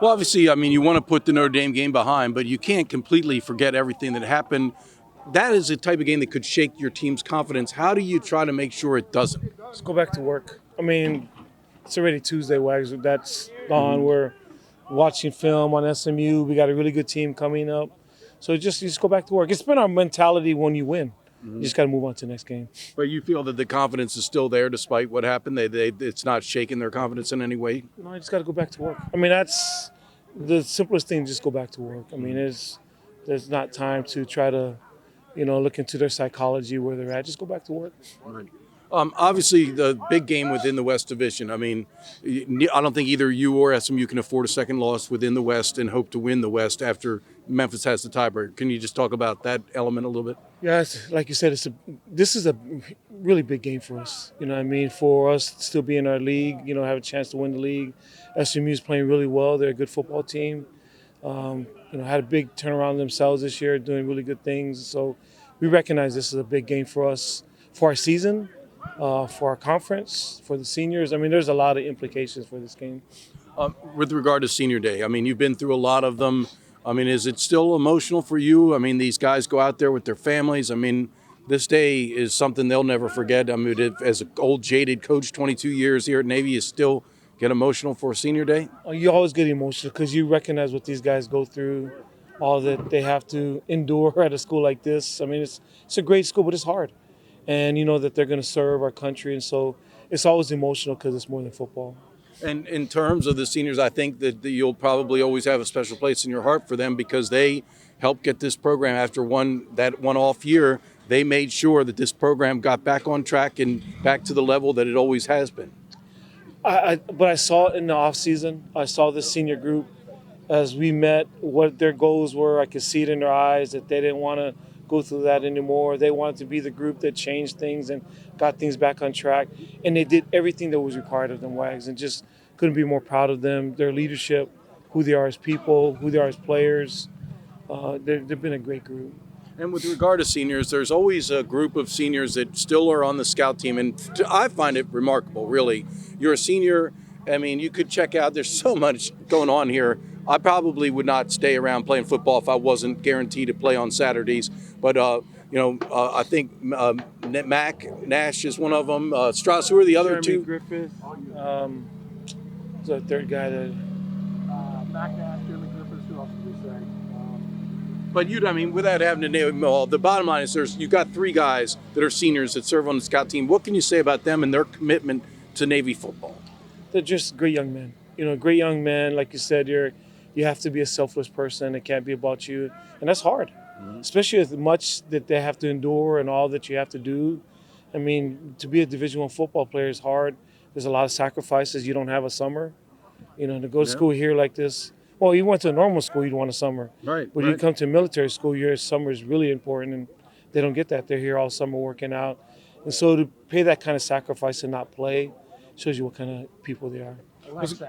Well, obviously, I mean, you want to put the Notre Dame game behind, but you can't completely forget everything that happened. That is a type of game that could shake your team's confidence. How do you try to make sure it doesn't? Let's go back to work. I mean, it's already Tuesday, Wags. That's gone. We're watching film on SMU. We got a really good team coming up. So just go back to work. It's been our mentality when you win. You just got to move on to the next game. But you feel that the confidence is still there despite what happened? It's not shaking their confidence in any way? No, I just got to go back to work. I mean, that's the simplest thing. Just go back to work. I mean, there's not time to try to, look into their psychology where they're at. Just go back to work. Right. Obviously, the big game within the West Division. I mean, I don't think either you or SMU can afford a second loss within the West and hope to win the West after Memphis has the tiebreaker. Can you just talk about that element a little bit? Yeah, like you said, this is a really big game for us. You know what I mean? For us to still be in our league, have a chance to win the league. SMU is playing really well. They're a good football team. Had a big turnaround themselves this year, doing really good things. So we recognize this is a big game for us, for our season, for our conference, for the seniors. I mean, there's a lot of implications for this game. With regard to Senior Day, I mean, you've been through a lot of them. I mean, is it still emotional for you? I mean, these guys go out there with their families. I mean, this day is something they'll never forget. I mean, as an old, jaded coach, 22 years here at Navy, you still get emotional for Senior Day? You always get emotional because you recognize what these guys go through, all that they have to endure at a school like this. I mean, it's a great school, but it's hard. And you know that they're going to serve our country. And so it's always emotional because it's more than football. And in terms of the seniors, I think that you'll probably always have a special place in your heart for them because they helped get this program after that one off year. They made sure that this program got back on track and back to the level that it always has been. But I saw it in the off season. I saw this senior group as we met, what their goals were. I could see it in their eyes that they didn't want to go through that anymore. They wanted to be the group that changed things and got things back on track. And they did everything that was required of them, Wags, and just couldn't be more proud of them, their leadership, who they are as people, who they are as players. They've been a great group. And with regard to seniors, there's always a group of seniors that still are on the scout team. And I find it remarkable, really. You're a senior. I mean, you could check out. There's so much going on here. I probably would not stay around playing football if I wasn't guaranteed to play on Saturdays. But, I think Mac Nash is one of them. Strauss, who are the other two? Griffith. The third guy that... Mac Nash, Jeremy Griffiths, who else did we say? But without having to name them all, the bottom line is you've got three guys that are seniors that serve on the scout team. What can you say about them and their commitment to Navy football? They're just great young men. Great young men. Like you said, you have to be a selfless person. It can't be about you. And that's hard, especially with much that they have to endure and all that you have to do. I mean, to be a Division I football player is hard. There's a lot of sacrifices. You don't have a summer. To go to school here like this. Well, you went to a normal school, you'd want a summer. Right. But you come to a military school, your summer is really important, and they don't get that. They're here all summer working out. And so to pay that kind of sacrifice and not play shows you what kind of people they are. Alexi.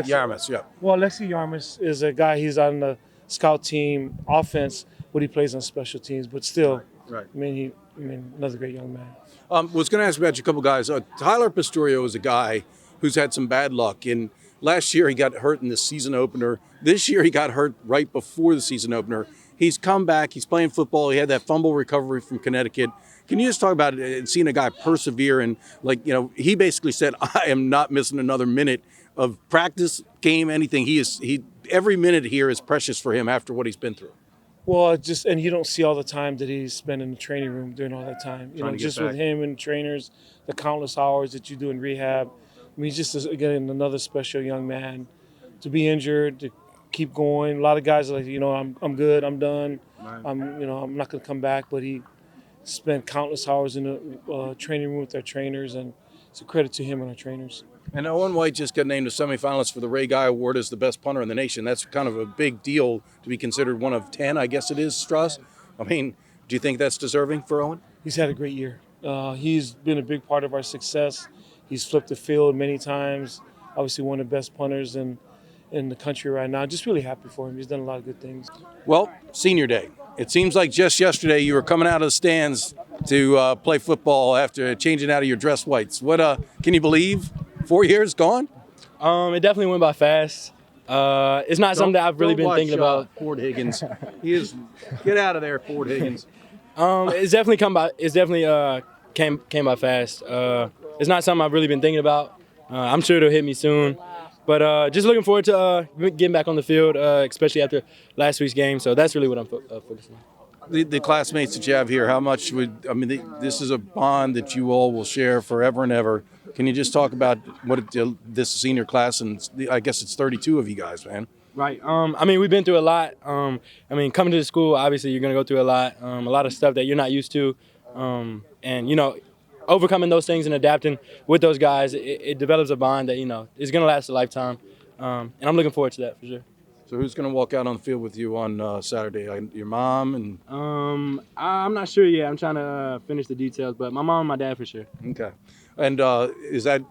Yarmouth, yeah. Well, Alexi Yarmouth is a guy, he's on the scout team offense, but he plays on special teams. But still, Right. Another great young man. Was going to ask about you a couple guys. Tyler Pastorio is a guy who's had some bad luck. And last year he got hurt in the season opener. This year he got hurt right before the season opener. He's come back. He's playing football. He had that fumble recovery from Connecticut. Can you just talk about it, seeing a guy persevere and, he basically said, I am not missing another minute of practice, game, anything. Every minute here is precious for him after what he's been through. Well, and you don't see all the time that he's spent in the training room during all that time. Just with him and trainers, the countless hours that you do in rehab. He's just, again, another special young man. To be injured, to keep going. A lot of guys are like, I'm good, I'm done. Right. I'm not going to come back. But he spent countless hours in the training room with our trainers, and it's a credit to him and our trainers. And Owen White just got named a semifinalist for the Ray Guy Award as the best punter in the nation. That's kind of a big deal to be considered one of 10, I guess it is, Strauss. Do you think that's deserving for Owen? He's had a great year. He's been a big part of our success. He's flipped the field many times. Obviously one of the best punters in the country right now. Just really happy for him. He's done a lot of good things. Well, Senior Day. It seems like just yesterday you were coming out of the stands to play football after changing out of your dress whites. What can you believe? 4 years gone? It definitely went by fast. It's not something that I've really Don't been watch, thinking about. Ford Higgins. He is. Get out of there, Ford Higgins. It's definitely come by. It's definitely came by fast. It's not something I've really been thinking about. I'm sure it'll hit me soon, but just looking forward to getting back on the field, especially after last week's game. So that's really what I'm focusing on. The classmates that you have here, how much would I mean? This is a bond that you all will share forever and ever. Can you just talk about this senior class, and I guess it's 32 of you guys, man. Right. I mean, we've been through a lot. I mean, coming to the school, obviously, you're going to go through a lot of stuff that you're not used to. And, overcoming those things and adapting with those guys, it develops a bond that, is going to last a lifetime. And I'm looking forward to that for sure. So who's going to walk out on the field with you on Saturday? Your mom and I'm not sure yet. I'm trying to finish the details, but my mom and my dad for sure. okay. And is that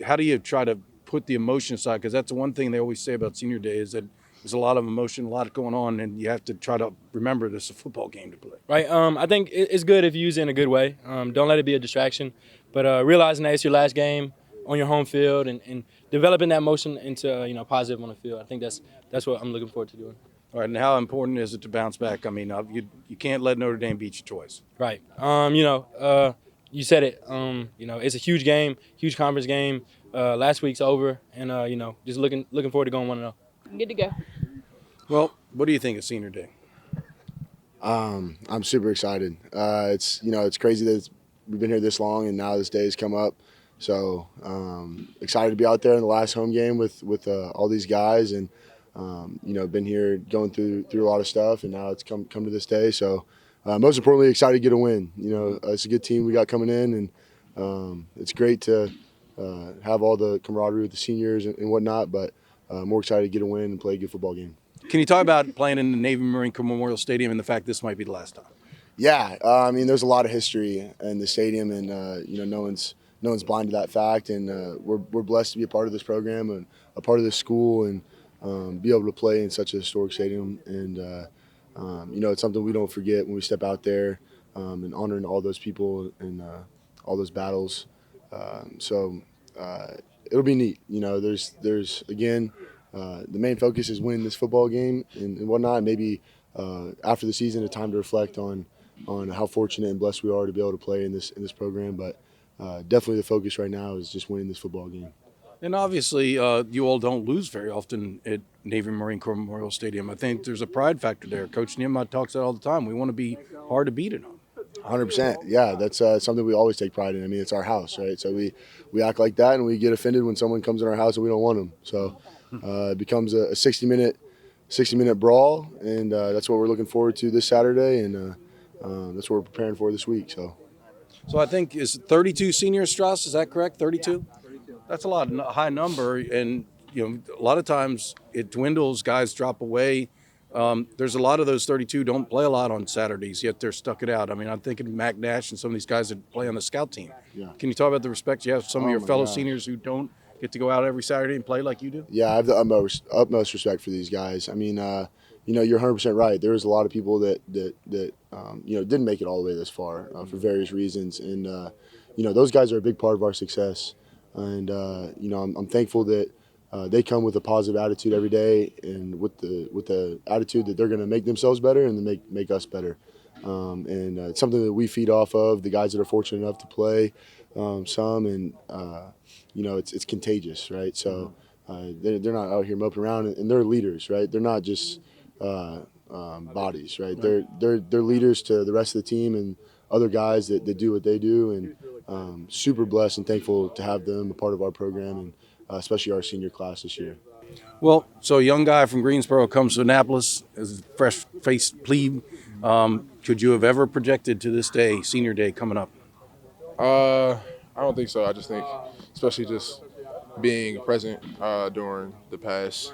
how do you try to put the emotion aside? Because that's the one thing they always say about senior day is that there's a lot of emotion, a lot going on, and you have to try to remember this is a football game to play. Right. I think it's good if you use it in a good way. Don't let it be a distraction, but realizing that it's your last game on your home field and developing that motion into positive on the field. I think that's what I'm looking forward to doing. All right, and how important is it to bounce back? I mean, you can't let Notre Dame beat you twice. Right. You said it. It's a huge game, huge conference game. Last week's over, and just looking forward to going 1-0. Good to go. Well, what do you think of senior day? I'm super excited. It's crazy that we've been here this long and now this day has come up. So excited to be out there in the last home game with all these guys and been here going through a lot of stuff and now it's come to this day. So most importantly, excited to get a win. It's a good team we got coming in and it's great to have all the camaraderie with the seniors and whatnot. But more excited to get a win and play a good football game. Can you talk about playing in the Navy Marine Corps Memorial Stadium and the fact this might be the last time? Yeah, there's a lot of history in the stadium, and no one's blind to that fact. And we're blessed to be a part of this program and a part of this school, and be able to play in such a historic stadium. And it's something we don't forget when we step out there, and honoring all those people and all those battles. So it'll be neat. There's again. The main focus is winning this football game and whatnot. Maybe after the season, a time to reflect on how fortunate and blessed we are to be able to play in this program. But definitely the focus right now is just winning this football game. And obviously, you all don't lose very often at Navy Marine Corps Memorial Stadium. I think there's a pride factor there. Coach Niemot talks that all the time. We want to be hard to beat at home. 100%. Yeah, that's something we always take pride in. I mean, it's our house, right? So we act like that, and we get offended when someone comes in our house and we don't want them. So it becomes a 60-minute brawl, and that's what we're looking forward to this Saturday, and that's what we're preparing for this week. So I think is 32 seniors, Strauss. Is that correct? 32. That's a high number, and a lot of times it dwindles. Guys drop away. There's a lot of those 32 don't play a lot on Saturdays, yet they're stuck it out. I mean, I'm thinking Mac Nash and some of these guys that play on the scout team. Yeah. Can you talk about the respect you have for some of your fellow gosh. seniors who don't get to go out every Saturday and play like you do? Yeah, I have the utmost respect for these guys. I mean, you're 100% right. There was a lot of people that didn't make it all the way this far for various reasons, and those guys are a big part of our success. And I'm thankful that they come with a positive attitude every day, and with the attitude that they're going to make themselves better and make us better. And it's something that we feed off of. The guys that are fortunate enough to play some, and it's contagious, right? So they're not out here moping around, and they're leaders, right? They're not just bodies, right? They're leaders to the rest of the team and other guys that do what they do, and super blessed and thankful to have them a part of our program, and especially our senior class this year. Well, so a young guy from Greensboro comes to Annapolis as a fresh-faced plebe. Could you have ever projected to this day, senior day, coming up? I don't think so. I just think, especially just being present during the past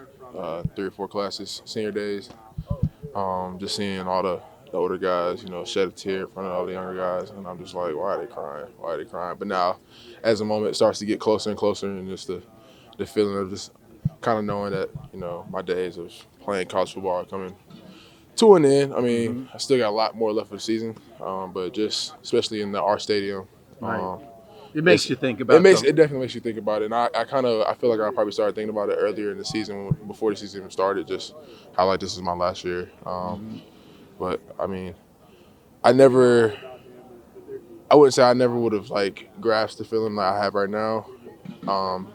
3 or 4 classes, senior days, just seeing all the older guys, shed a tear in front of all the younger guys, and I'm just like, why are they crying? Why are they crying? But now, as the moment starts to get closer and closer, and just the feeling of just kind of knowing that, my days of playing college football are coming to an end. I mean, I still got a lot more left of the season, but just especially in our stadium, Right. It makes you think about it definitely makes you think about it. And I feel like I probably started thinking about it earlier in the season before the season even started, just how like this is my last year. But I mean, I wouldn't say I never would have like grasped the feeling that I have right now,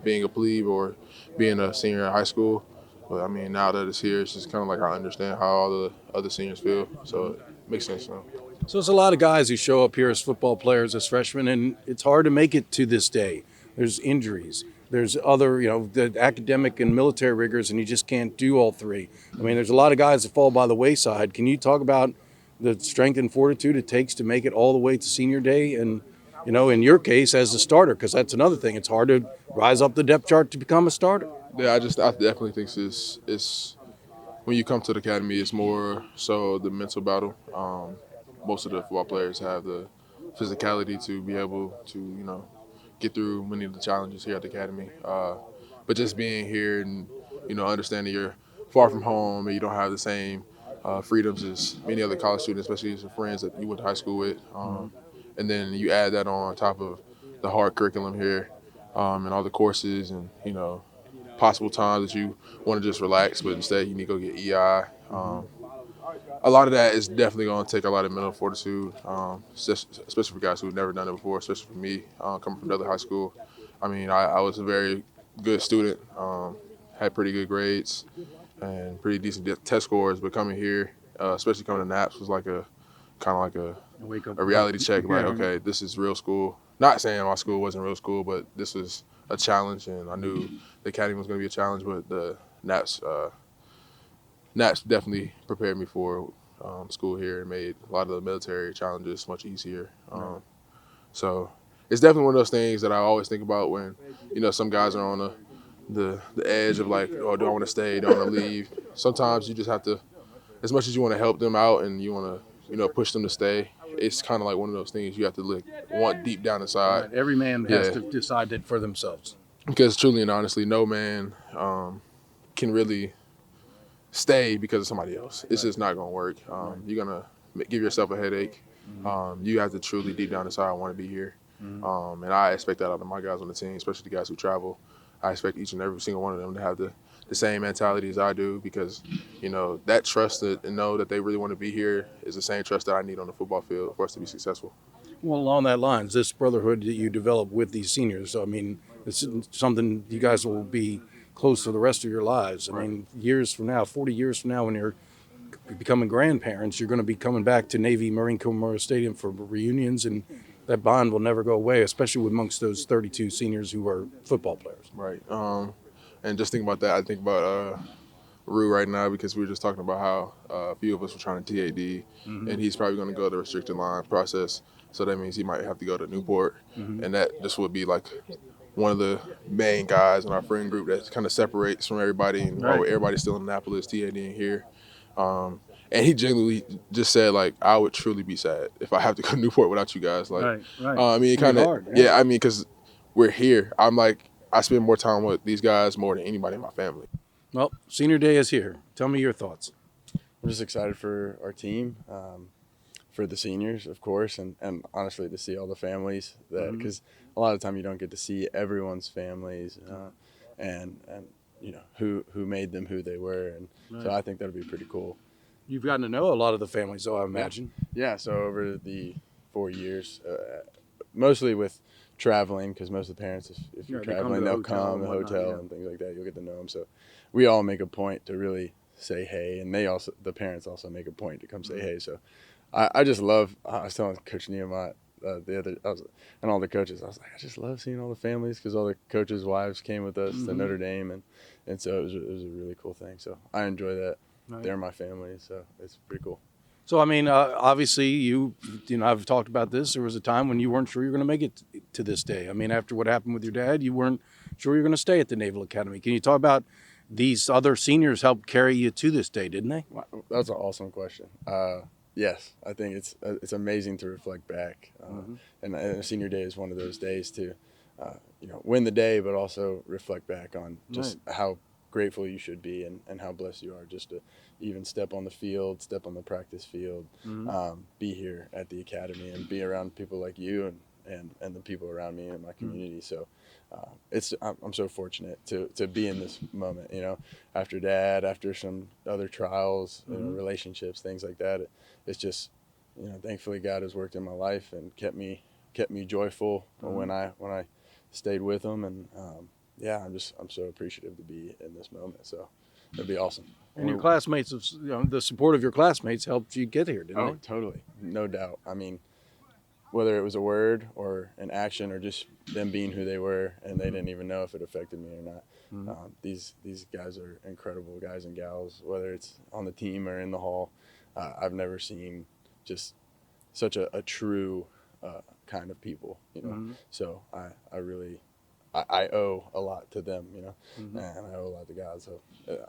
being a plebe or being a senior in high school. But I mean, now that it's here, it's just kind of like I understand how all the other seniors feel. So it makes sense now. So there's a lot of guys who show up here as football players as freshmen, and it's hard to make it to this day. There's injuries. There's other, the academic and military rigors, and you just can't do all three. I mean, there's a lot of guys that fall by the wayside. Can you talk about the strength and fortitude it takes to make it all the way to senior day? And, in your case, as a starter, because that's another thing. It's hard to rise up the depth chart to become a starter. Yeah, I definitely think it's when you come to the academy, it's more so the mental battle. Most of the football players have the physicality to be able to, get through many of the challenges here at the academy. But just being here and, understanding you're far from home and you don't have the same freedoms as many other college students, especially as your friends that you went to high school with. And then you add that on top of the hard curriculum here and all the courses and, possible times that you want to just relax, but instead you need to go get EI. A lot of that is definitely going to take a lot of mental fortitude, especially for guys who've never done it before, especially for me, coming from another high school. I mean, I was a very good student, had pretty good grades and pretty decent test scores, but coming here, especially coming to Naps, was like a reality check. Like, okay, this is real school. Not saying my school wasn't real school, but this was a challenge, and I knew the academy was going to be a challenge, but the Naps definitely prepared me for school here and made a lot of the military challenges much easier. So it's definitely one of those things that I always think about when, some guys are on the edge of like, oh, do I want to stay? Do I want to leave? Sometimes you just have to, as much as you want to help them out and you want to, push them to stay, it's kind of like one of those things you have to want deep down inside. Right. Every man has to decide it for themselves. Because truly and honestly, no man can really stay because of somebody else. It's just not going to work. You're going to give yourself a headache. You have to truly deep down inside want to be here. And I expect that out of my guys on the team, especially the guys who travel. I expect each and every single one of them to have the same mentality as I do because, that trust and know that they really want to be here is the same trust that I need on the football field for us to be successful. Well, along that lines, this brotherhood that you develop with these seniors, I mean, it's something you guys will be close for the rest of your lives. I mean, years from now, 40 years from now, when you're becoming grandparents, you're going to be coming back to Navy Marine Corps Memorial Stadium for reunions, and that bond will never go away, especially amongst those 32 seniors who are football players. Right. And just think about that. I think about Rue right now because we were just talking about how a few of us were trying to TAD, and he's probably going to go the restricted line process. So that means he might have to go to Newport, and that just would be like one of the main guys in our friend group that kind of separates from everybody, and while everybody's still in Annapolis, TADing here. And he genuinely just said, like, I would truly be sad if I have to go to Newport without you guys. Like, I mean, it kind of, I mean, because we're here. I'm like, I spend more time with these guys more than anybody in my family. Well, senior day is here. Tell me your thoughts. I'm just excited for our team, for the seniors, of course, and honestly to see all the families that, because a lot of time you don't get to see everyone's families and who made them who they were, and so I think that'll be pretty cool. You've gotten to know a lot of the families, though, I imagine. Yeah, so over the 4 years, mostly with traveling, because most of the parents, if you're traveling, they'll come to the hotel and things like that. You'll get to know them. So we all make a point to really say hey, and the parents also make a point to come say hey. So I just love. I was telling Coach Nehemiah and all the coaches, I was like, I just love seeing all the families because all the coaches' wives came with us to Notre Dame, and so it was a really cool thing. So I enjoy that. They're my family, so it's pretty cool. So, I mean, obviously, you know, I've talked about this. There was a time when you weren't sure you were going to make it to this day. I mean, after what happened with your dad, you weren't sure you were going to stay at the Naval Academy. Can you talk about these other seniors helped carry you to this day, didn't they? That's an awesome question. Yes, I think it's amazing to reflect back, and a senior day is one of those days to, win the day, but also reflect back on just how grateful you should be and how blessed you are just to even step on the field, step on the practice field, be here at the academy and be around people like you and the people around me and my community. So I'm so fortunate to be in this moment, after Dad, after some other trials, relationships, things like that. It's just, thankfully God has worked in my life and kept me joyful when I stayed with him. And I'm so appreciative to be in this moment. So it'd be awesome. And your classmates, the support of your classmates helped you get here, didn't Oh, they? totally. No doubt. I mean, whether it was a word or an action or just them being who they were and they didn't even know if it affected me or not. These guys are incredible guys and gals, whether it's on the team or in the hall. I've never seen just such a true kind of people, So I really owe a lot to them, and I owe a lot to God. So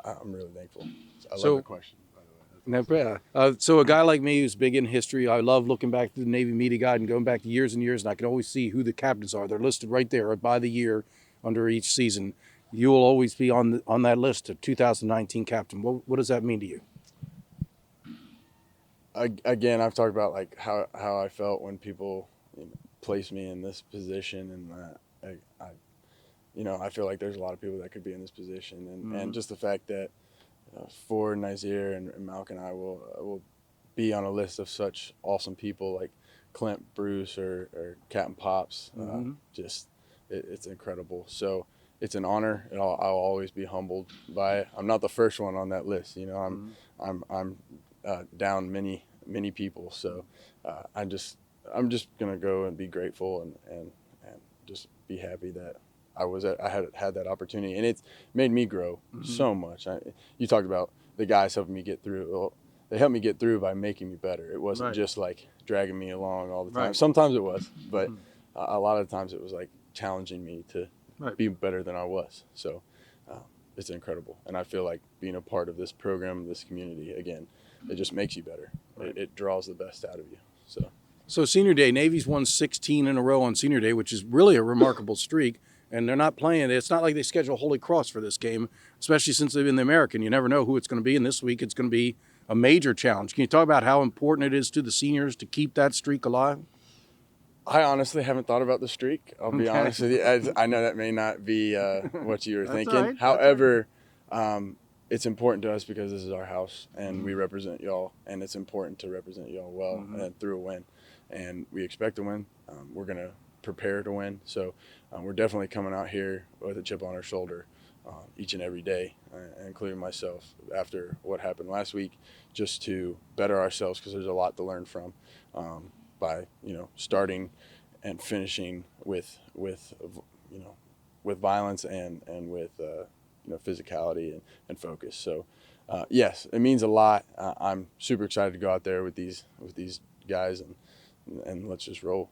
I'm really thankful. I love the question, by the way. So a guy like me who's big in history, I love looking back to the Navy media guide and going back to years and years, and I can always see who the captains are. They're listed right there by the year under each season. You will always be on that list of 2019 captain. What does that mean to you? Again, I've talked about like how I felt when people place me in this position, and I feel like there's a lot of people that could be in this position, and just the fact that Ford, Nazir, and Malk and I will be on a list of such awesome people like Clint, Bruce, or Captain Pops. It's incredible. So it's an honor, and I'll always be humbled by it. I'm not the first one on that list. I'm down many people. So I'm just gonna go and be grateful and just be happy that I had that opportunity, and it's made me grow so much. You talked about the guys helping me get through. Well, they helped me get through by making me better. It wasn't just like dragging me along all the time. Sometimes it was, but a lot of times it was like challenging me to be better than I was. So it's incredible, and I feel like being a part of this program, this community, again, it just makes you better. It draws the best out of you. So Senior Day, Navy's won 16 in a row on Senior Day, which is really a remarkable streak. And they're not playing. It's not like they schedule Holy Cross for this game, especially since they've been the American. You never know who it's going to be. And this week it's going to be a major challenge. Can you talk about how important it is to the seniors to keep that streak alive? I honestly haven't thought about the streak. I'll be honest with you. I know that may not be what you were thinking. All right. However, it's important to us because this is our house and we represent y'all, and it's important to represent y'all well and through a win. And we expect to win. We're going to prepare to win. So we're definitely coming out here with a chip on our shoulder each and every day, including myself after what happened last week, just to better ourselves, because there's a lot to learn from by starting and finishing with violence and with physicality and focus. So yes, it means a lot. I'm super excited to go out there with these guys and let's just roll.